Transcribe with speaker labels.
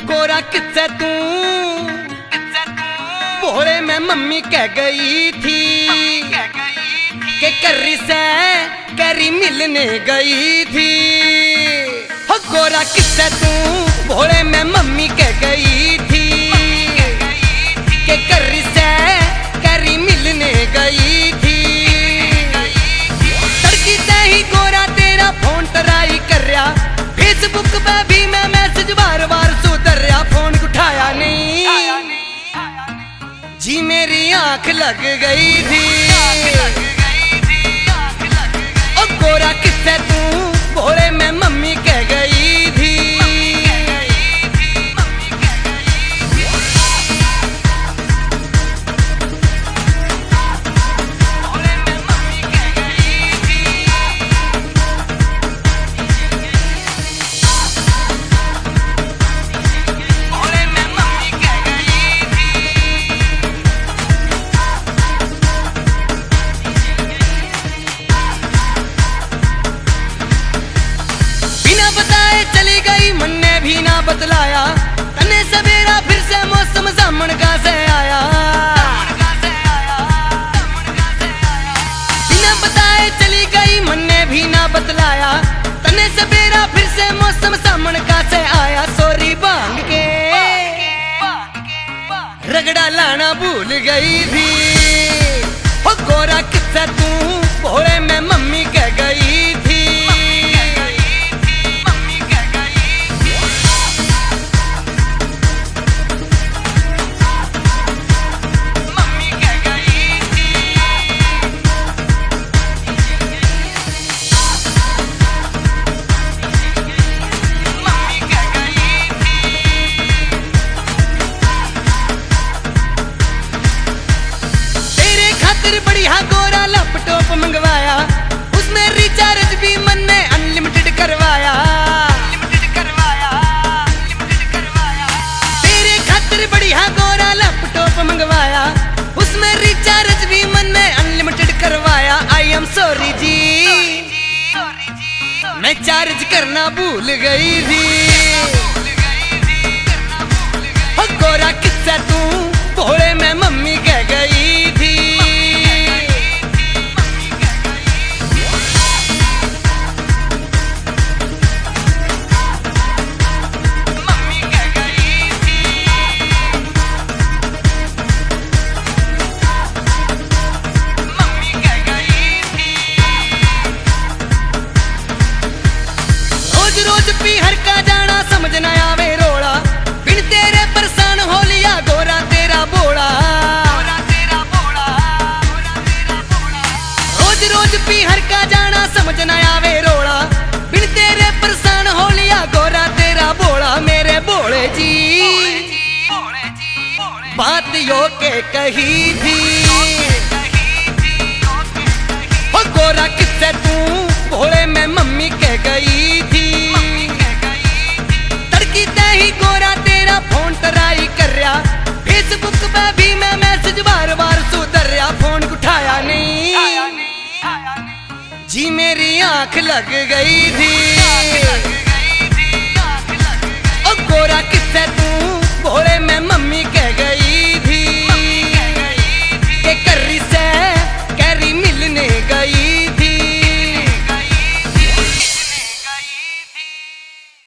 Speaker 1: गोरा किस्से तू भोले में मम्मी कह गई थी कि कर्री से कैरी मिलने गई थी। हो गोरा किस्से तू भोले में मम्मी कह गई थी कि कर्री से कैरी मिलने गई थी। तड़की से ही गोरा तेरा फोन ट्राई कर रहा, फेसबुक पे भी मैं मैसेज बार बार सुधर रहा, फोन उठाया नहीं जी मेरी आंख लग गई थी। ओ गोरा किस्से तू भोले में मम्मी कह गई थी। चली गई मन ने भी ना बदलाया, तने सवेरा फिर से मौसम सामन का से आया। बिना बताए चली गई मन ने भी ना बदलाया, तने सवेरा फिर से मौसम सामन का से आया। सोरी भांग के रगड़ा लाना भूल गई थी। हो गोरा किस्सा तू भोले में मम्मी कह गई थी। बढ़िया गोरा लैपटॉप मंगवाया, उसमें रिचार्ज भी मन ने अनलिमिटेड करवाया। तेरे खातिर बढ़िया गोरा लैपटॉप मंगवाया, उसमें रिचार्ज भी मन ने अनलिमिटेड करवाया। आई एम सॉरी जी मैं चार्ज करना भूल गई थी। गोरा किस्सा तू भोले में मम्मी कह गई थी। रोज पीहर का जाना समझ न आवे रोड़ा, बिन तेरे परेशान हो लिया गोरा तेरा बोला। रोज रोज पीहर का जाना समझ न आवे रोड़ा, बिन तेरे परेशान हो लिया गोरा तेरा बोला। मेरे बोले जी बात यो के कही थी। हो गोरा किस्से तू भोले में मम्मी कह गई थी। ही गोरा तेरा फोन ट्राई कर रहा, फेसबुक पे भी मैं मैसेज बार बार सुधर रहा, फोन उठाया नहीं जी मेरी आंख लग गई थी। ओ गोरा किस्से तू भोले में